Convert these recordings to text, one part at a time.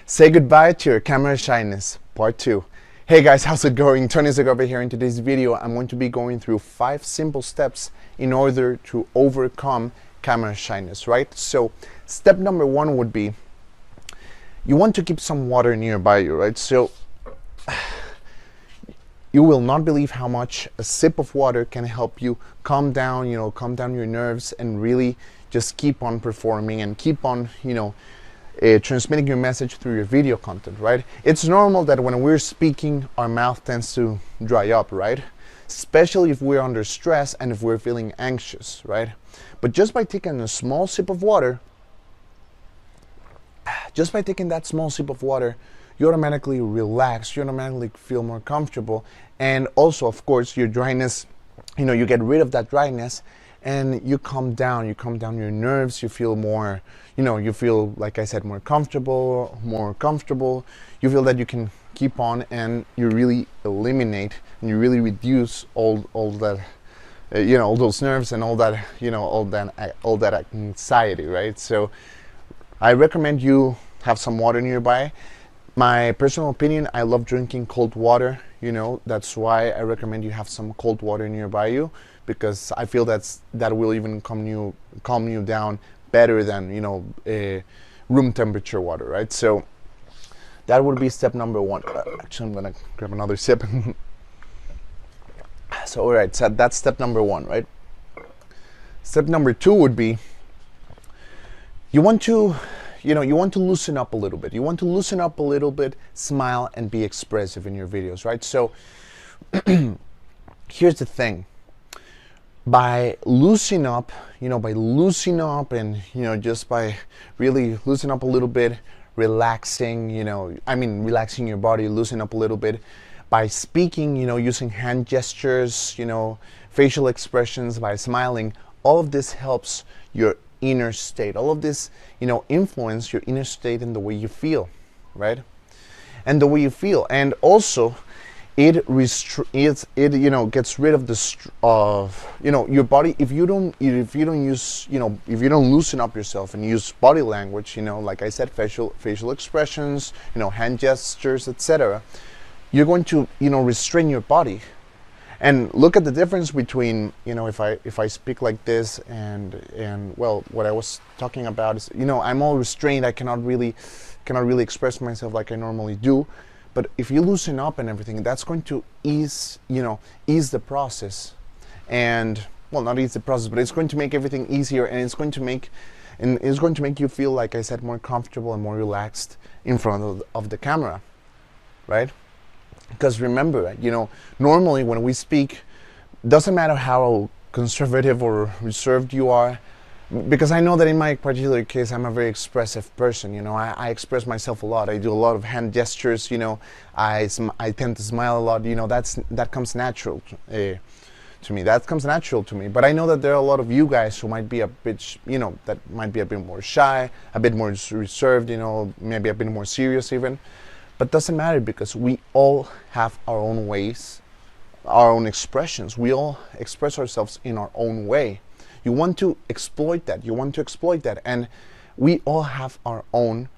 Say goodbye to your camera shyness, part 2. Hey guys, how's it going? Tony over here. In today's video, I'm going to be going through 5 simple steps in order to overcome camera shyness, right? So, step number 1 would be, you want to keep some water nearby you, right? So, you will not believe how much a sip of water can help you calm down, calm down your nerves and really just keep on performing and keep on, transmitting your message through your video content, right? It's normal that when we're speaking, our mouth tends to dry up, right? Especially if we're under stress and if we're feeling anxious, right? But just by taking a small sip of water, you automatically relax, you automatically feel more comfortable, and also, of course, your dryness, you get rid of that dryness, and you calm down your nerves, you feel more, you feel, like I said, more comfortable, you feel that you can keep on, and you really eliminate, and you really reduce all that, all those nerves and all that, all that anxiety, right? So I recommend you have some water nearby. My personal opinion, I love drinking cold water, that's why I recommend you have some cold water nearby you, because I feel that will even calm you down better than, room temperature water, right? So that would be step number 1. Actually, I'm gonna grab another sip. So, all right, so that's step number 1, right? Step number 2 would be, you want to loosen up a little bit. You want to loosen up a little bit, smile, and be expressive in your videos, right? So here's the thing. By loosening up, and, just by really loosen up a little bit, relaxing, relaxing your body, loosen up a little bit. By speaking, using hand gestures, facial expressions, by smiling, all of this helps your inner state. All of this, influence your inner state and the way you feel, right? And the way you feel, and also it gets rid of your body. If you don't loosen up yourself and use body language, like I said, facial expressions, hand gestures, etc., you're going to restrain your body. And look at the difference between, if I speak like this and well, what I was talking about is, I'm all restrained. I cannot really express myself like I normally do. But if you loosen up and everything, that's going to ease the process. And, well, not ease the process, but it's going to make everything easier, and it's going to make you feel, like I said, more comfortable and more relaxed in front of the camera, right? Because remember, normally when we speak, doesn't matter how conservative or reserved you are, because I know that in my particular case, I'm a very expressive person. I express myself a lot. I do a lot of hand gestures. I tend to smile a lot. That comes natural to me. But I know that there are a lot of you guys who might be a bit, that might be a bit more shy, a bit more reserved. Maybe a bit more serious even. But doesn't matter, because we all have our own ways, our own expressions. We all express ourselves in our own way. You want to exploit that. And we all have our own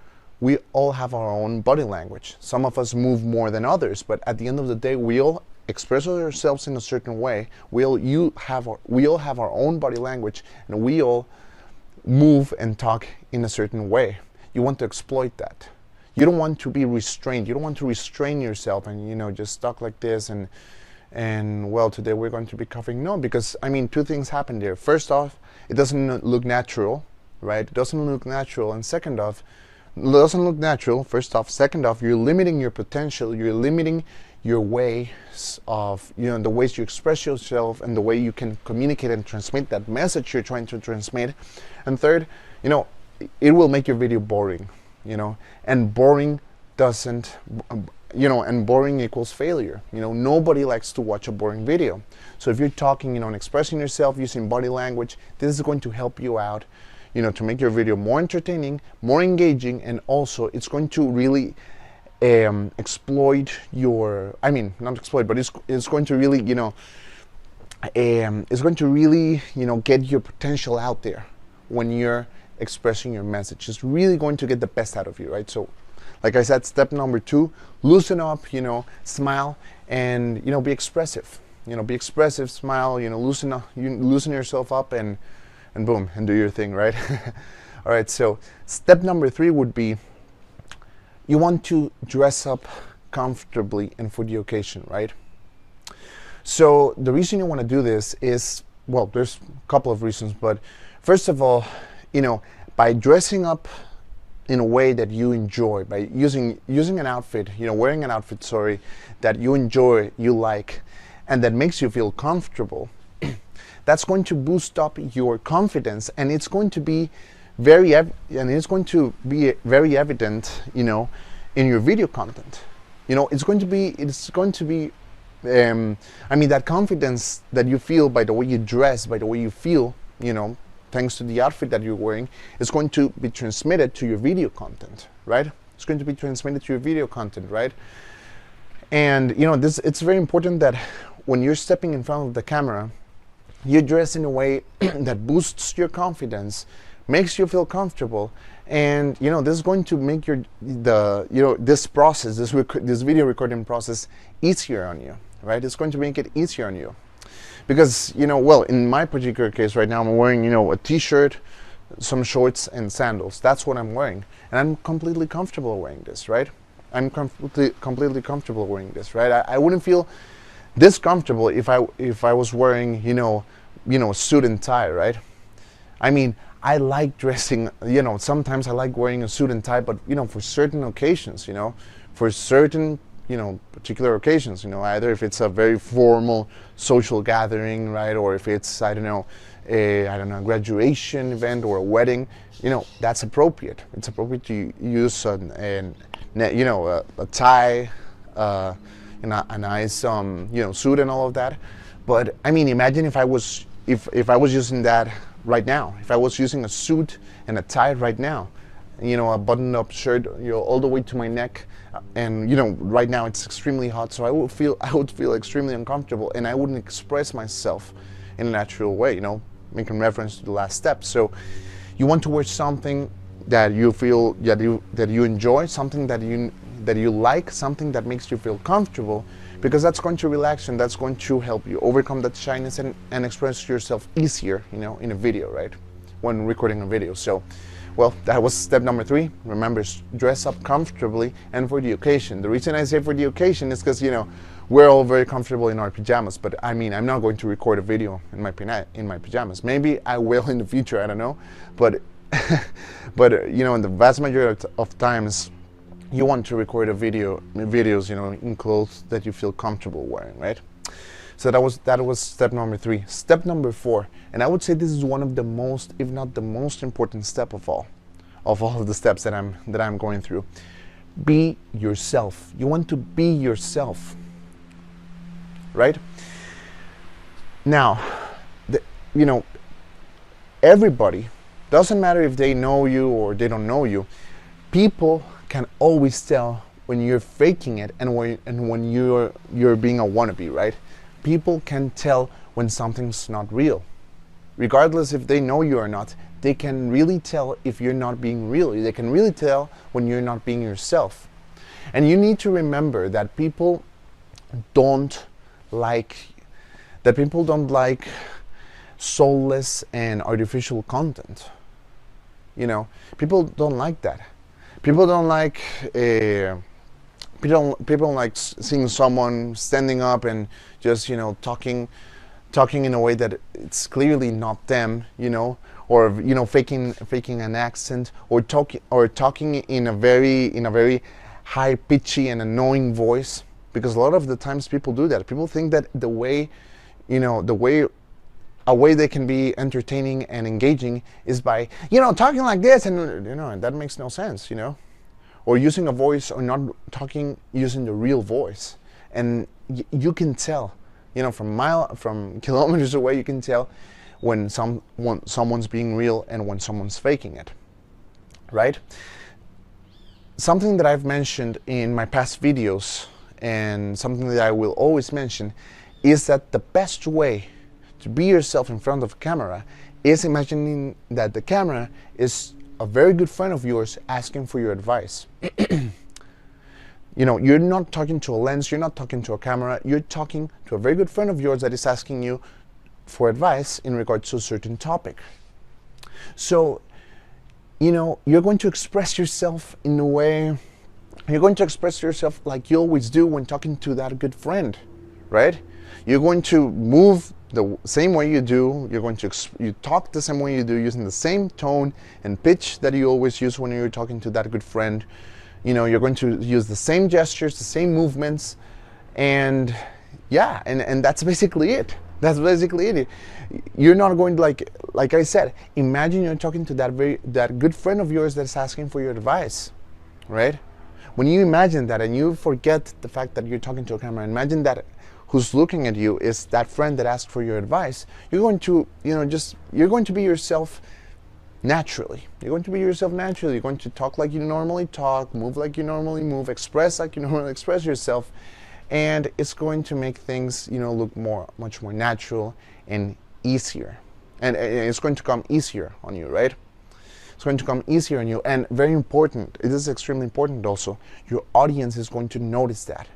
body language. Some of us move more than others, but at the end of the day, we all express ourselves in a certain way. We all have our own body language, and we all move and talk in a certain way. You want to exploit that. You don't want to be restrained. You don't want to restrain yourself and, just talk like this and well, today we're going to be coughing. No, because, two things happen there. First off, it doesn't look natural, right? It doesn't look natural. And second off, it doesn't look natural, first off. Second off, you're limiting your potential. You're limiting your ways of, the ways you express yourself and the way you can communicate and transmit that message you're trying to transmit. And third, it will make your video boring. And boring boring equals failure. Nobody likes to watch a boring video. So if you're talking, and expressing yourself using body language, this is going to help you out, to make your video more entertaining, more engaging, and also it's going to really exploit your, not exploit, but it's going to really, get your potential out there when you're expressing your message. It's really going to get the best out of you, right? So Like I said, step number 2, loosen up, smile, and be expressive. Be expressive, smile, loosen up, loosen yourself up, and boom, and do your thing, right? All right, so step number 3 would be, you want to dress up comfortably and for the occasion, right? So the reason you want to do this is, well, there's a couple of reasons, but first of all, by dressing up in a way that you enjoy, by using an outfit, wearing an outfit, sorry, that you enjoy, you like, and that makes you feel comfortable, that's going to boost up your confidence, and it's going to be very evident, in your video content. It's going to be that confidence that you feel by the way you dress, by the way you feel, thanks to the outfit that you're wearing, is going to be transmitted to your video content, right? It's going to be transmitted to your video content, right? And it's very important that when you're stepping in front of the camera, you dress in a way that boosts your confidence, makes you feel comfortable, and this is going to make this process, this video recording process, easier on you, right? It's going to make it easier on you, because well, in my particular case right now, I'm wearing a t-shirt, some shorts, and sandals. That's what I'm wearing, and I'm completely comfortable wearing this, right? I'm completely comfortable wearing this, right? I wouldn't feel this comfortable if I was wearing a suit and tie, right? I mean, I like dressing, sometimes I like wearing a suit and tie, but for certain occasions, for certain particular occasions, either if it's a very formal social gathering, right, or if it's a graduation event or a wedding, that's appropriate. It's appropriate to use a tie, a nice suit and all of that. But I mean, imagine if I was using that right now, if I was using a suit and a tie right now, a buttoned-up shirt, all the way to my neck, and right now it's extremely hot, so I would feel extremely uncomfortable, and I wouldn't express myself in a natural way, making reference to the last step. So you want to wear something that you feel that you enjoy, something that you like, something that makes you feel comfortable, because that's going to relax and that's going to help you overcome that shyness and express yourself easier, in a video, right? When recording a video. So, well, that was step number 3. Remember, dress up comfortably and for the occasion. The reason I say for the occasion is because, we're all very comfortable in our pajamas, but I mean, I'm not going to record a video in my pajamas. Maybe I will in the future, I don't know. But, in the vast majority of times, you want to record videos, in clothes that you feel comfortable wearing, right? So that was step number 3. Step number 4, and I would say this is one of the most, if not the most important step of all of the steps that I'm going through. Be yourself. You want to be yourself, right? Now, everybody, doesn't matter if they know you or they don't know you, people can always tell when you're faking it and when you're being a wannabe, right? People can tell when something's not real. Regardless if they know you or not, they can really tell if you're not being real. They can really tell when you're not being yourself. And you need to remember that people don't like soulless and artificial content. People don't like that. People don't like people don't like seeing someone standing up and just talking in a way that it's clearly not them, or faking an accent, or talking in a very high pitchy and annoying voice, because a lot of the times people do that. People think that a way they can be entertaining and engaging is by talking like this, and that makes no sense, or using a voice, or not talking using the real voice. And you can tell, from kilometers away, you can tell when someone's being real and when someone's faking it, right? Something that I've mentioned in my past videos, and something that I will always mention, is that the best way to be yourself in front of a camera is imagining that the camera is a very good friend of yours asking for your advice. you're not talking to a lens, you're not talking to a camera, you're talking to a very good friend of yours that is asking you for advice in regards to a certain topic. So, you're going to express yourself in a way, you're going to express yourself like you always do when talking to that good friend, right? You're going to move the same way you do, you're going to you talk the same way you do, using the same tone and pitch that you always use when you're talking to that good friend. You're going to use the same gestures, the same movements, and yeah, and that's basically it. That's basically it. You're not going to, like I said, imagine you're talking to that good friend of yours that's asking for your advice, right? When you imagine that and you forget the fact that you're talking to a camera, imagine that who's looking at you is that friend that asked for your advice. You're going to, you're going to be yourself naturally. You're going to be yourself naturally. You're going to talk like you normally talk, move like you normally move, express like you normally express yourself, and it's going to make things, look much more natural and easier. And it's going to come easier on you, right? It's going to come easier on you. And very important, it is extremely important also, your audience is going to notice that.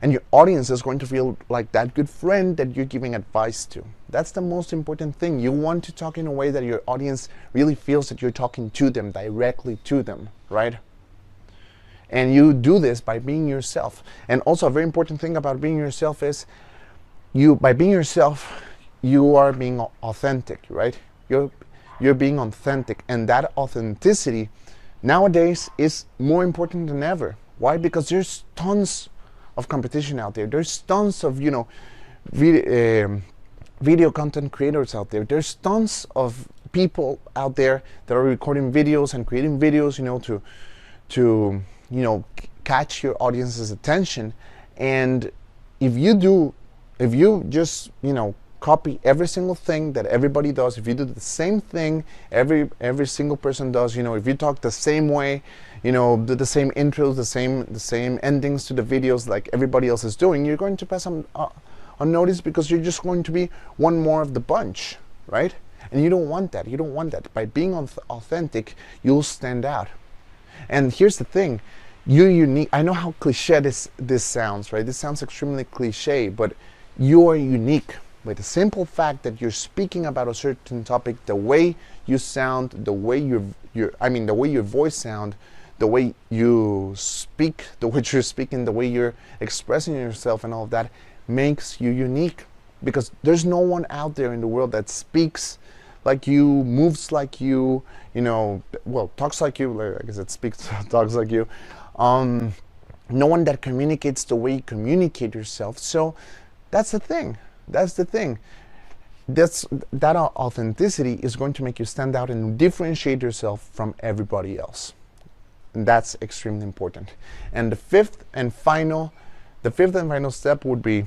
And your audience is going to feel like that good friend that you're giving advice to. That's the most important thing. You want to talk in a way that your audience really feels that you're talking to them, directly to them, right? And you do this by being yourself. And also a very important thing about being yourself is, by being yourself, you are being authentic, right? You're being authentic, and that authenticity nowadays is more important than ever. Why? Because there's tons of competition out there. There's tons of video content creators out there. There's tons of people out there that are recording videos and creating videos, to catch your audience's attention. And if you just copy every single thing that everybody does, if you do the same thing every single person does, if you talk the same way, do the same intros, the same endings to the videos like everybody else is doing, you're going to pass unnoticed, because you're just going to be one more of the bunch, right? And you don't want that. You don't want that. By being authentic, you'll stand out. And here's the thing, you're unique. I know how cliche this sounds, right? This sounds extremely cliche, but you are unique. By the simple fact that you're speaking about a certain topic, the way you sound, the way the way your voice sound, the way you speak, the way you're speaking, the way you're expressing yourself, and all of that makes you unique. Because there's no one out there in the world that speaks like you, moves like you, talks like you. Like I said, talks like you. No one that communicates the way you communicate yourself. So that's the thing. That authenticity is going to make you stand out and differentiate yourself from everybody else. And that's extremely important. And the fifth and final step would be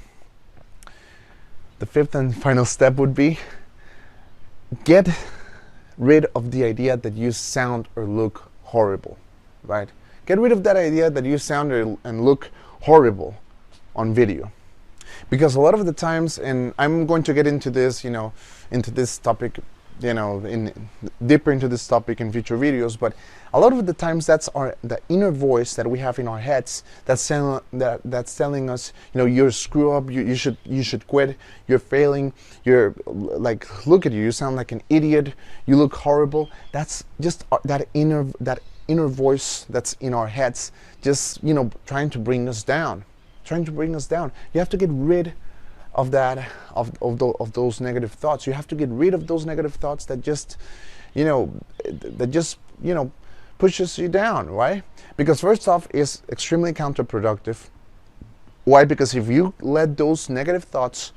get rid of the idea that you sound or look horrible, right? Get rid of that idea that you sound and look horrible on video. Because a lot of the times, and I'm going to get into this, into this topic, deeper into this topic in future videos, but a lot of the times that's the inner voice that we have in our heads that's telling us, you're screw up, you should quit, you're failing, you're like, look at you, you sound like an idiot, you look horrible. That's just that inner voice that's in our heads, just trying to bring us down. You have to get rid of that, of those negative thoughts. You have to get rid of those negative thoughts that just pushes you down. Why? Because first off, it's extremely counterproductive. Why? Because if you let those negative thoughts,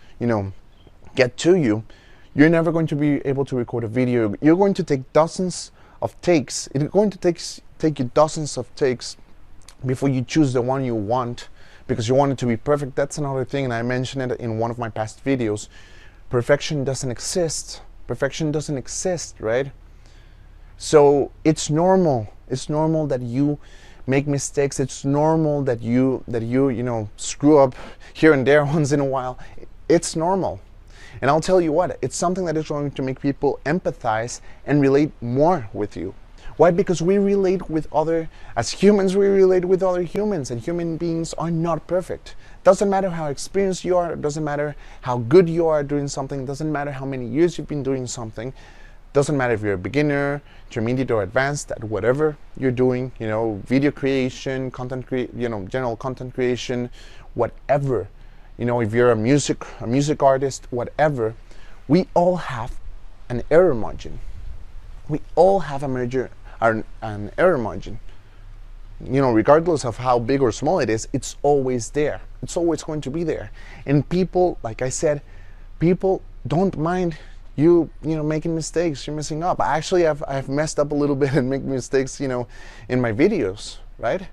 get to you, you're never going to be able to record a video. You're going to take dozens of takes. It's going to take you dozens of takes before you choose the one you want, because you want it to be perfect. That's another thing, and I mentioned it in one of my past videos. Perfection doesn't exist. Perfection doesn't exist, right? So it's normal. It's normal that you make mistakes. It's normal that you screw up here and there once in a while. It's normal. And I'll tell you what, it's something that is going to make people empathize and relate more with you. Why? Because we relate with other, as humans, we relate with other humans, and human beings are not perfect. Doesn't matter how experienced you are, doesn't matter how good you are doing something, doesn't matter how many years you've been doing something, doesn't matter if you're a beginner, intermediate, or advanced at whatever you're doing, you know, video creation, general content creation, whatever, you know, if you're a music artist, whatever, we all have an error margin. We all have an error margin. You know, regardless of how big or small it is, it's always there. It's always going to be there. And people, like I said, people don't mind you know, making mistakes, you're messing up. Actually, I've messed up a little bit and make mistakes, you know, in my videos, right?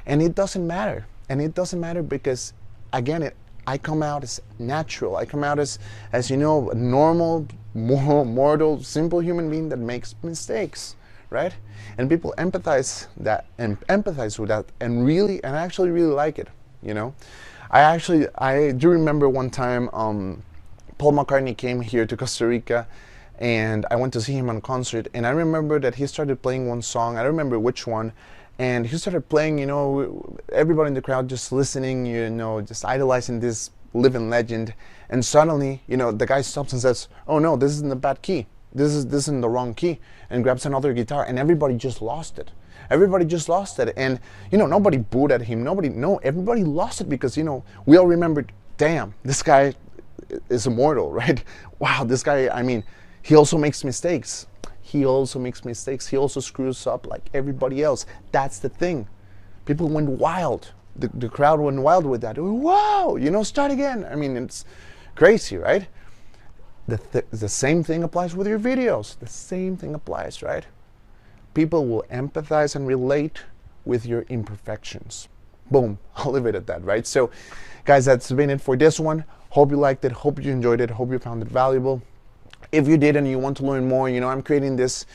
And it doesn't matter. And it doesn't matter because, again, I come out as natural. I come out as you know, a normal, mortal, simple human being that makes mistakes, right? And people empathize with that, and actually really like it, you know. I do remember one time Paul McCartney came here to Costa Rica, and I went to see him on a concert, and I remember that he started playing one song. I don't remember which one, and he started playing, you know, everybody in the crowd just listening, you know, just idolizing this living legend. And suddenly, you know, the guy stops and says, "Oh no, this is in the bad key. This is in the wrong key," and grabs another guitar, and everybody just lost it. Everybody just lost it. And, you know, nobody booed at him. Everybody lost it because, you know, we all remembered, damn, this guy is immortal, right? Wow, this guy, I mean, he also makes mistakes. He also screws up like everybody else. That's the thing. People went wild. The crowd went wild with that. Wow, you know, start again. I mean, it's crazy, right? The same thing applies with your videos. The same thing applies, right? People will empathize and relate with your imperfections. Boom, I'll leave it at that, right? So, guys, that's been it for this one. Hope you liked it, hope you enjoyed it, hope you found it valuable. If you did and you want to learn more, you know, I'm creating this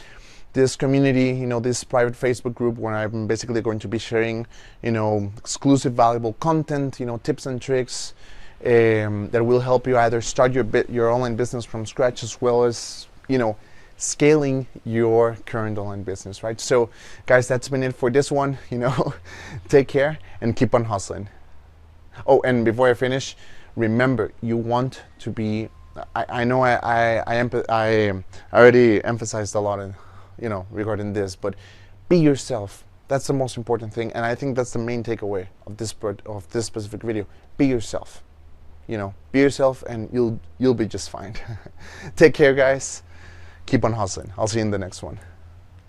community, you know, this private Facebook group where I'm basically going to be sharing, you know, exclusive valuable content, you know, tips and tricks that will help you either start your online business from scratch, as well as, you know, scaling your current online business, right? So, guys, that's been it for this one. You know, take care and keep on hustling. Oh, and before I finish, remember, you want to be, I know I already emphasized a lot, you know, regarding this, but be yourself. That's the most important thing, and I think that's the main takeaway of this specific video. Be yourself. You know, be yourself, and you'll be just fine. Take care, guys. Keep on hustling. I'll see you in the next one.